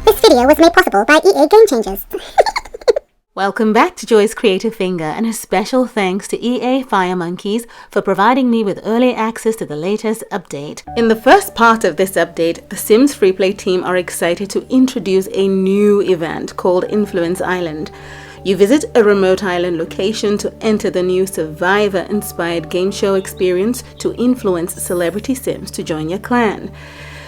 This video was made possible by EA Game Changers. Welcome back to Joy's Creative Finger, and a special thanks to EA FireMonkeys for providing me with early access to the latest update. In the first part of this update, the Sims FreePlay team are excited to introduce a new event called Influence Island. You visit a remote island location to enter the new Survivor-inspired game show experience to influence celebrity Sims to join your clan.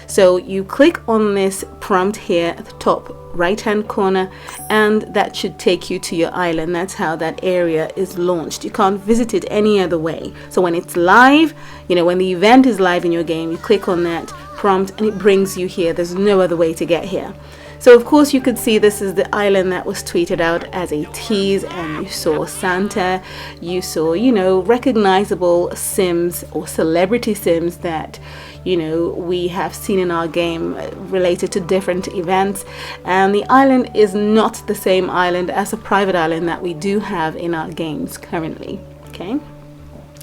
So you click on this prompt here at the top right hand corner, and that should take you to your island. That's how that area is launched. You can't visit it any other way. So when it's live, when the event is live in your game, you click on that prompt and it brings you here. There's no other way to get here. So of course you could see this is the island that was tweeted out as a tease, and you saw Santa, you saw, recognizable Sims or celebrity Sims that we have seen in our game related to different events. And the island is not the same island as a private island that we do have in our games currently. Okay,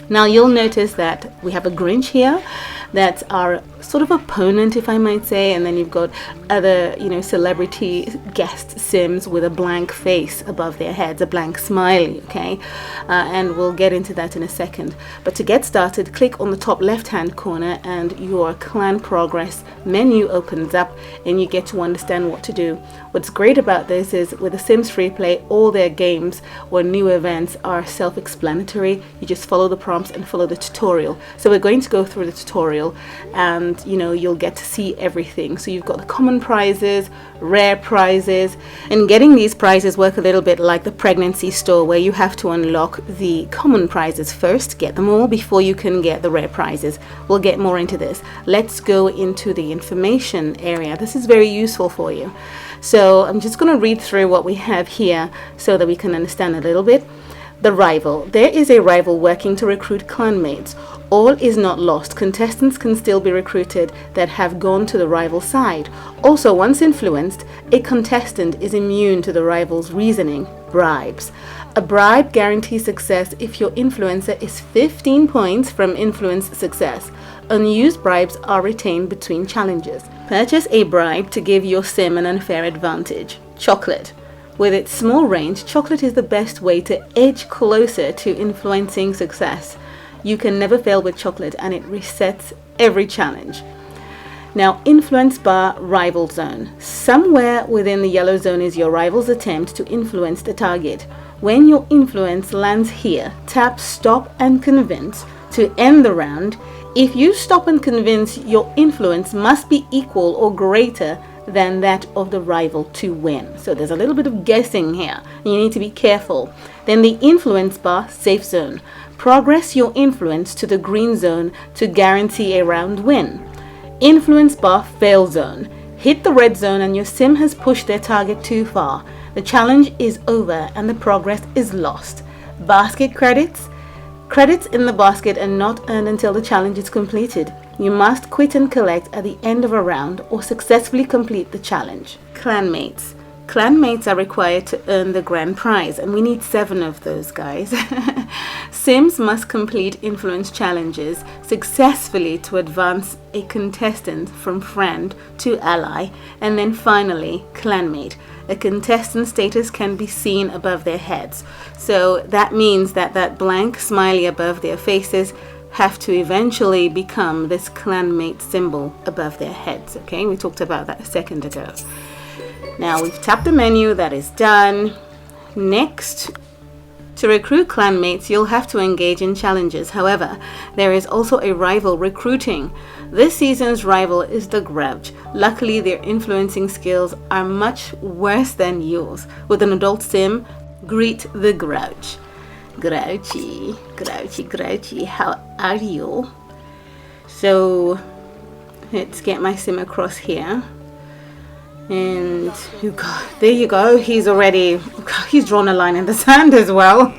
now you'll notice that we have a Grinch here. That's our sort of opponent, if I might say, and then you've got other celebrity guest Sims with a blank face above their heads, a blank smiley. Okay, and we'll get into that in a second. But to get started, click on the top left hand corner and your clan progress menu opens up and you get to understand what to do. What's great about this is with the Sims FreePlay, all their games or new events are self-explanatory. You just follow the prompts and follow the tutorial. So we're going to go through the tutorial, and you'll get to see everything. So you've got the common prizes, rare prizes, and getting these prizes work a little bit like the pregnancy store, where you have to unlock the common prizes first, get them all before you can get the rare prizes. We'll get more into this. Let's go into the information area. This is very useful for you. So I'm just going to read through what we have here so that we can understand a little bit. The rival. There is a rival working to recruit clanmates. All is not lost. Contestants can still be recruited that have gone to the rival side. Also, once influenced, a contestant is immune to the rival's reasoning. Bribes. A bribe guarantees success if your influencer is 15 points from influence success. Unused bribes are retained between challenges. Purchase a bribe to give your sim an unfair advantage. Chocolate. With its small range, chocolate is the best way to edge closer to influencing success. You can never fail with chocolate, and it resets every challenge. Now, influence bar rival zone. Somewhere within the yellow zone is your rival's attempt to influence the target. When your influence lands here, tap stop and convince to end the round. If you stop and convince, your influence must be equal or greater than that of the rival to win. So there's a little bit of guessing here. You need to be careful. Then the influence bar safe zone. Progress your influence to the green zone to guarantee a round win. Influence bar fail zone. Hit the red zone and your sim has pushed their target too far. The challenge is over and the progress is lost. Basket credits. Credits in the basket are not earned until the challenge is completed. You must quit and collect at the end of a round or successfully complete the challenge. Clanmates. Clanmates are required to earn the grand prize, and we need 7 of those, guys. Sims must complete influence challenges successfully to advance a contestant from friend to ally, and then finally, clanmate. A contestant status can be seen above their heads. So that means that that blank smiley above their faces have to eventually become this clanmate symbol above their heads. Okay, we talked about that a second ago. Now we've tapped the menu. That is done. Next, to recruit clanmates, you'll have to engage in challenges. However, there is also a rival recruiting. This season's rival is the Grouch. Luckily, their influencing skills are much worse than yours. With an adult sim, greet the Grouch. Grouchy, Grouchy, Grouchy, how are you? So let's get my sim across here. And there you go. He's drawn a line in the sand as well.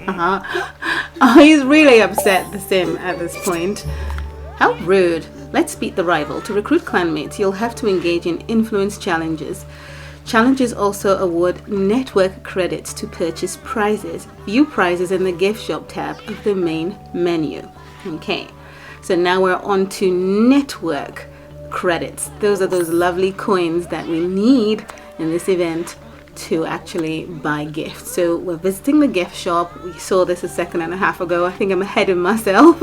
Oh, he's really upset, the sim, at this point. How rude. Let's beat the rival. To recruit clanmates, you'll have to engage in influence challenges. Challenges also award network credits to purchase prizes. View prizes in the gift shop tab of the main menu. Okay, so now we're on to network credits. Those are those lovely coins that we need in this event to actually buy gifts. So we're visiting the gift shop. We saw this a second and a half ago. I think I'm ahead of myself.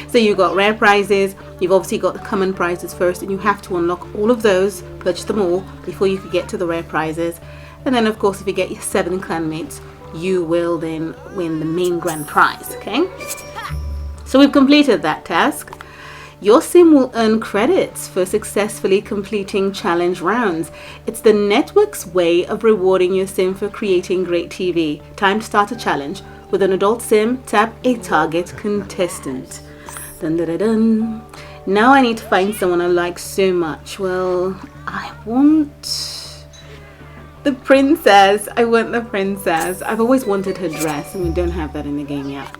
So you've got rare prizes, you've obviously got the common prizes first, and you have to unlock all of those, purchase them all before you could get to the rare prizes. And then of course if you get your 7 clanmates, you will then win the main grand prize. Okay, so we've completed that task. Your sim will earn credits for successfully completing challenge rounds. It's the network's way of rewarding your sim for creating great TV. Time to start a challenge. With an adult sim, tap a target contestant. Dun, dun, dun, dun. Now I need to find someone I like so much. Well, I want the princess. I want the princess. I've always wanted her dress, and we don't have that in the game yet.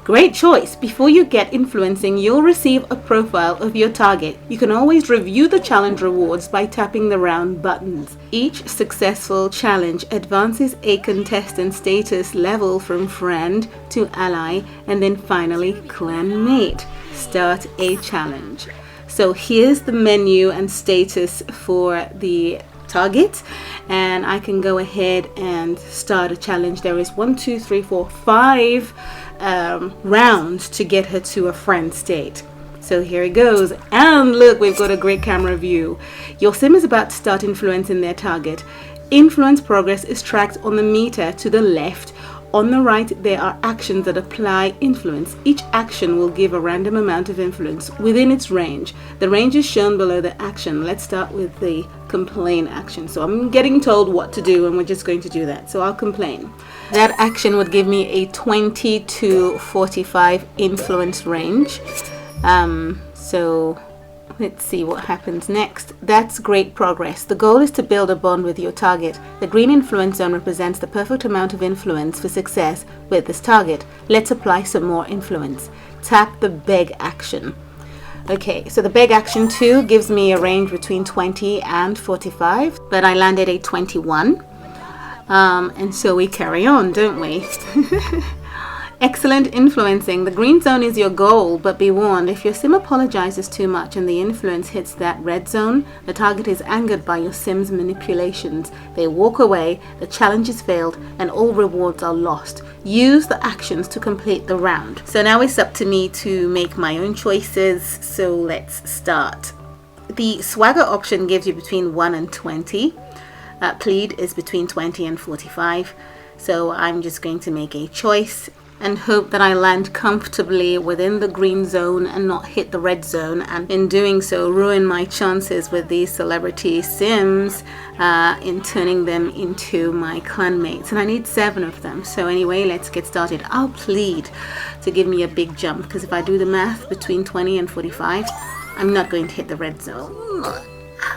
Great choice. Before you get influencing, you'll receive a profile of your target. You can always review the challenge rewards by tapping the round buttons. Each successful challenge advances a contestant status level from friend to ally, and then finally clan mate. Start a challenge. So here's the menu and status for the target, and I can go ahead and start a challenge. There is 1, 2, 3, 4, 5 rounds to get her to a friend state. So here it goes, and look, we've got a great camera view. Your sim is about to start influencing their target. Influence progress is tracked on the meter to the left. On the right, there are actions that apply influence. Each action will give a random amount of influence within its range. The range is shown below the action. Let's start with the complain action. So I'm getting told what to do, and we're just going to do that. So I'll complain. That action would give me a 20 to 45 influence range. So let's see what happens next. That's great progress. The goal is to build a bond with your target. The green influence zone represents the perfect amount of influence for success with this target. Let's apply some more influence. Tap the beg action. Okay, so the beg action 2 gives me a range between 20 and 45, but I landed a 21. And so we carry on, don't we? Excellent influencing. The green zone is your goal, but be warned, if your sim apologizes too much and the influence hits that red zone, the target is angered by your sim's manipulations. They walk away, the challenge is failed, and all rewards are lost. Use the actions to complete the round. So now it's up to me to make my own choices, so let's start. The swagger option gives you between 1 and 20. Plead is between 20 and 45. So I'm just going to make a choice and hope that I land comfortably within the green zone and not hit the red zone, and in doing so ruin my chances with these celebrity sims in turning them into my clanmates. And I need 7 of them. So anyway, let's get started. I'll plead to give me a big jump, because if I do the math between 20 and 45, I'm not going to hit the red zone.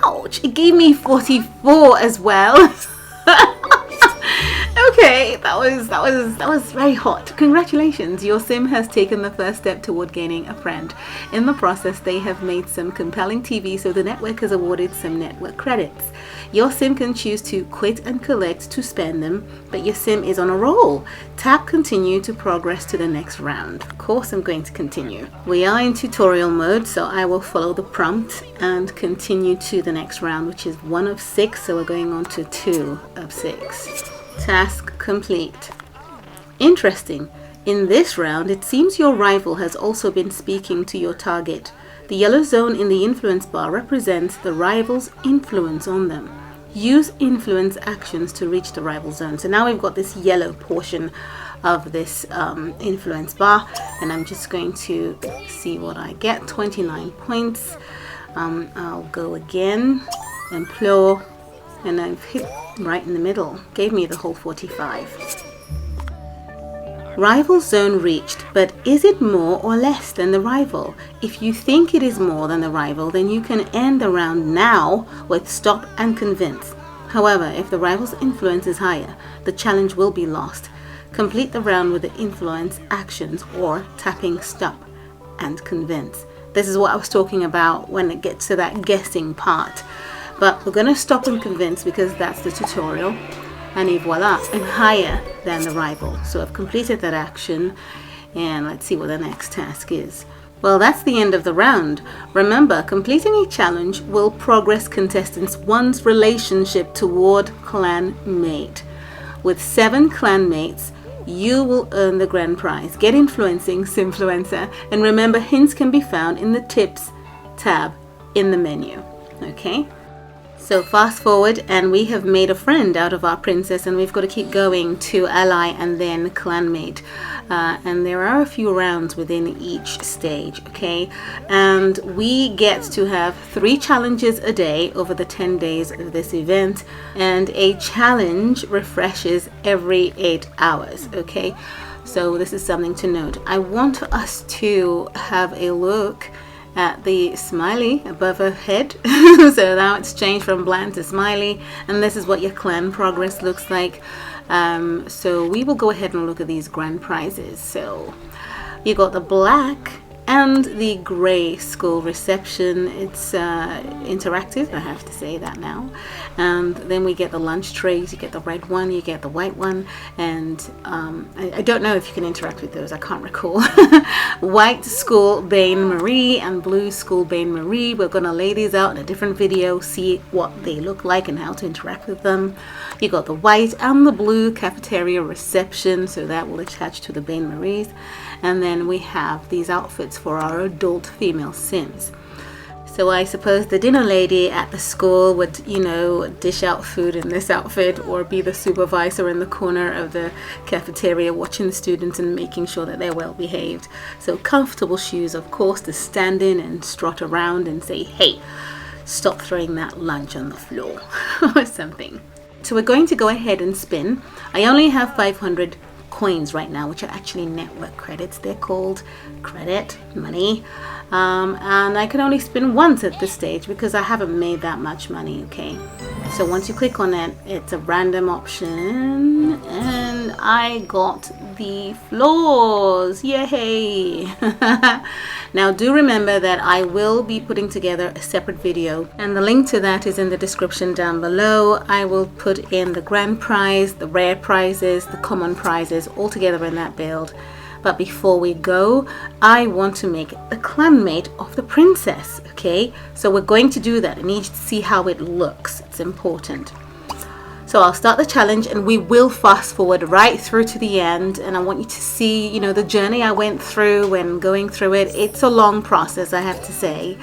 Ouch! It gave me 44 as well. Okay, that was very hot. Congratulations, your sim has taken the first step toward gaining a friend. In the process, they have made some compelling TV, so the network has awarded some network credits. Your sim can choose to quit and collect to spend them, but your sim is on a roll. Tap continue to progress to the next round. Of course, I'm going to continue. We are in tutorial mode, so I will follow the prompt and continue to the next round, which is 1 of 6, so we're going on to 2 of 6. Task complete. Interesting. In this round, it seems your rival has also been speaking to your target. The yellow zone in the influence bar represents the rival's influence on them. Use influence actions to reach the rival zone. So now we've got this yellow portion of this influence bar, and I'm just going to see what I get. 29 points. I'll go again, implore, and I've hit right in the middle. Gave me the whole 45. Rival zone reached, but is it more or less than the rival? If you think it is more than the rival, then you can end the round now with stop and convince. However, if the rival's influence is higher, the challenge will be lost. Complete the round with the influence actions or tapping stop and convince. This is what I was talking about when it gets to that guessing part. But we're going to stop and convince because that's the tutorial. And voila, I'm higher than the rival. So I've completed that action, and let's see what the next task is. Well, that's the end of the round. Remember, completing a challenge will progress contestants one's relationship toward clanmate. With 7 clanmates, you will earn the grand prize. Get influencing, Simfluencer, and remember, hints can be found in the tips tab in the menu. Okay? So fast forward, and we have made a friend out of our princess, and we've got to keep going to ally and then clanmate. And there are a few rounds within each stage, okay? And we get to have 3 challenges a day over the 10 days of this event, and a challenge refreshes every 8 hours, okay? So this is something to note. I want us to have a look at the smiley above her head. So now it's changed from bland to smiley, and this is what your clan progress looks like. So we will go ahead and look at these grand prizes. So you got the black and the gray school reception. It's interactive, I have to say that now. And then we get the lunch trays. You get the red one, you get the white one, and I don't know if you can interact with those, I can't recall. White school Bain Marie and blue school Bain Marie. We're gonna lay these out in a different video, see what they look like and how to interact with them. You got the white and the blue cafeteria reception, so that will attach to the Bain Maries. And then we have these outfits for our adult female Sims. So I suppose the dinner lady at the school would, you know, dish out food in this outfit, or be the supervisor in the corner of the cafeteria watching the students and making sure that they're well behaved. So comfortable shoes, of course, to stand in and strut around and say, hey, stop throwing that lunch on the floor or something. So we're going to go ahead and spin. I only have 500 coins right now, which are actually network credits. They're called credit money, and I can only spin once at this stage because I haven't made that much money. Okay, so once you click on it, it's a random option, and I got the floors. Yay! Now do remember that I will be putting together a separate video, and the link to that is in the description down below. I will put in the grand prize, the rare prizes, the common prizes all together in that build. But before we go, I want to make the clanmate of the princess. Okay, so we're going to do that. I need you to see how it looks. It's important. So I'll start the challenge, and we will fast forward right through to the end, and I want you to see, you know, the journey I went through when going through it. It's a long process, I have to say.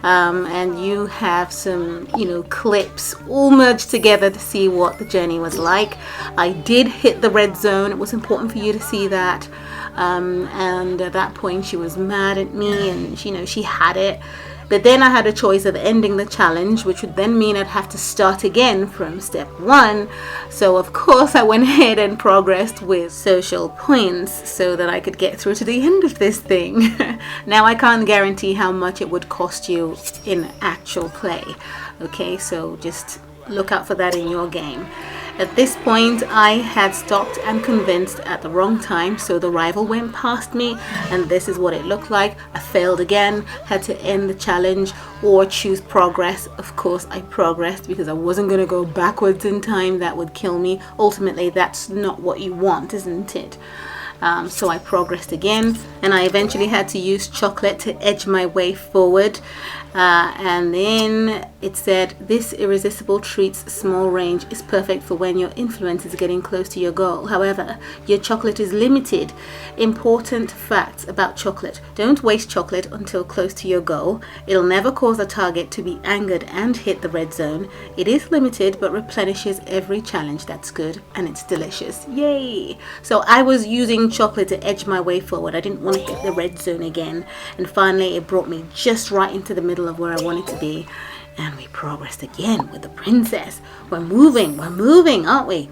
And you have some, you know, clips all merged together to see what the journey was like. I did hit the red zone. It was important for you to see that. And at that point she was mad at me, and, you know, she had it. But then I had a choice of ending the challenge, which would then mean I'd have to start again from step 1. So of course I went ahead and progressed with social points so that I could get through to the end of this thing. Now I can't guarantee how much it would cost you in actual play. Okay, so just look out for that in your game. At this point, I had stopped and convinced at the wrong time, so the rival went past me, and this is what it looked like. I failed again, had to end the challenge or choose progress. Of course, I progressed because I wasn't going to go backwards in time. That would kill me. Ultimately, that's not what you want, isn't it? So I progressed again, and I eventually had to use chocolate to edge my way forward. And then it said, this irresistible treat's small range is perfect for when your influence is getting close to your goal. However, your chocolate is limited. Important facts about chocolate: don't waste chocolate until close to your goal. It'll never cause a target to be angered and hit the red zone. It is limited but replenishes every challenge. That's good, and it's delicious. Yay! So I was using chocolate to edge my way forward. I didn't want to hit the red zone again, and finally it brought me just right into the middle of where I wanted to be, and we progressed again with the princess. We're moving, aren't we?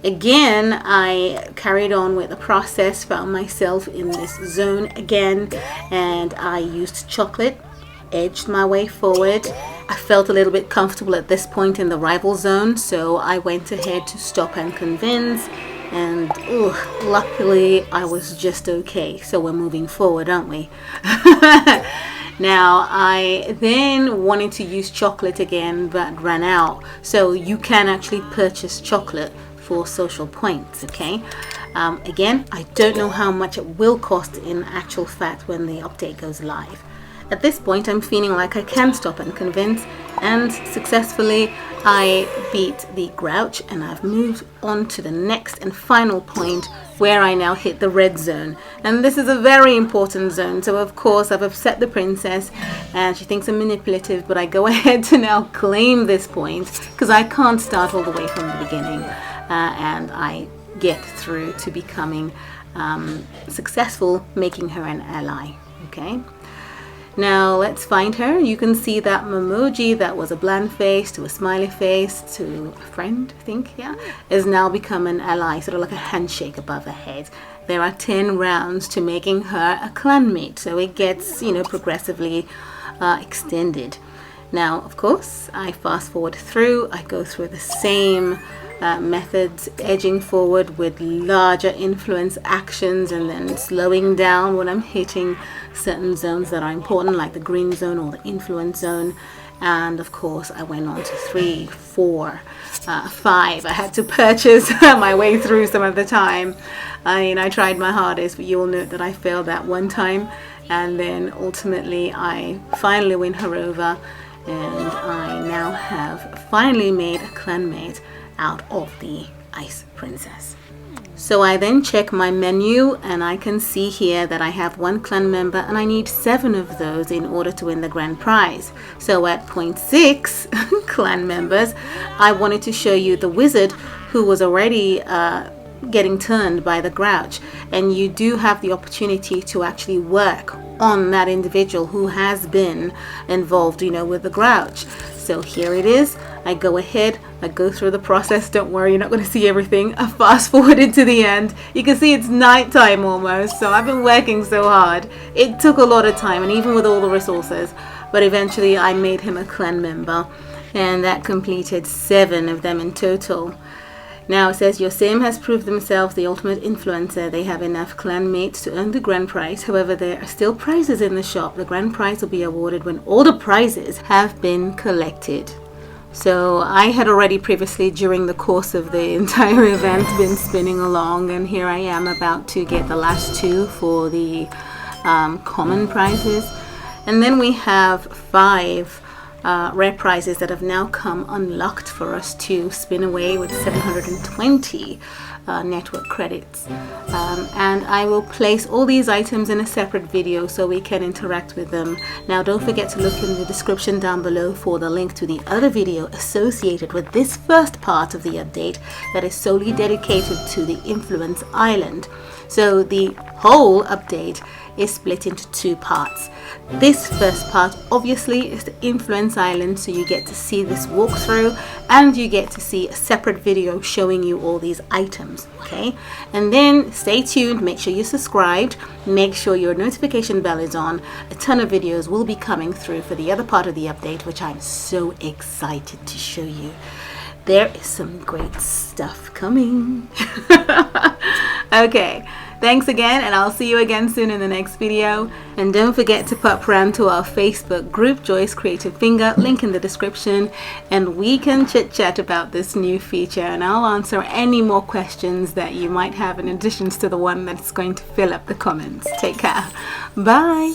Again, I carried on with the process, found myself in this zone again, and I used chocolate, edged my way forward. I felt a little bit comfortable at this point in the rival zone, so I went ahead to stop and convince, and luckily I was just okay. So we're moving forward, aren't we? Now I then wanted to use chocolate again, but ran out. So you can actually purchase chocolate for social points. Okay, again, I don't know how much it will cost in actual fact when the update goes live. At this point, I'm feeling like I can stop and convince, and successfully I beat the Grouch, and I've moved on to the next and final point where I now hit the red zone. And this is a very important zone, so of course I've upset the princess and she thinks I'm manipulative, but I go ahead to now claim this point because I can't start all the way from the beginning, and I get through to becoming successful, making her an ally. Okay, now let's find her. You can see that Memoji that was a bland face to a smiley face to a friend, I think, yeah, is now become an ally, sort of like a handshake above her head. There are 10 rounds to making her a clanmate, so it gets, you know, progressively extended. Now, of course, I fast forward through, I go through the same methods, edging forward with larger influence actions and then slowing down when I'm hitting certain zones that are important, like the green zone or the influence zone. And of course I went on to 3, 4, 5. I had to purchase my way through some of the time. I tried my hardest, but you will note that I failed that one time, and then ultimately I finally win her over, and I now have finally made a clanmate out of the Ice Princess. So I then check my menu, and I can see here that I have 1 clan member and I need 7 of those in order to win the grand prize. So at 0.6 clan members, I wanted to show you the wizard who was already getting turned by the Grouch, and you do have the opportunity to actually work on that individual who has been involved, you know, with the Grouch. So here it is. I go ahead, I go through the process. Don't worry, you're not going to see everything. I fast forwarded to the end. You can see it's nighttime almost, so I've been working so hard. It took a lot of time, and even with all the resources, but eventually I made him a clan member, and that completed 7 of them in total. Now it says your sim has proved themselves the ultimate influencer. They have enough clanmates to earn the grand prize. However, there are still prizes in the shop. The grand prize will be awarded when all the prizes have been collected. So I had already previously, during the course of the entire event, been spinning along, and here I am about to get the last 2 for the common prizes. And then we have 5 rare prizes that have now come unlocked for us to spin away with 720 network credits, and I will place all these items in a separate video so we can interact with them. Now don't forget to look in the description down below for the link to the other video associated with this first part of the update that is solely dedicated to the Influence Island. So the whole update is split into 2 parts. This first part obviously is the Influence Island, so you get to see this walkthrough and you get to see a separate video showing you all these items, okay? And then stay tuned, make sure you're subscribed, make sure your notification bell is on. A ton of videos will be coming through for the other part of the update, which I'm so excited to show you. There is some great stuff coming. Okay, thanks again, and I'll see you again soon in the next video. And don't forget to pop round to our Facebook group, Joyce Creative Finger, link in the description, and we can chit chat about this new feature, and I'll answer any more questions that you might have in addition to the one that's going to fill up the comments. Take care. Bye.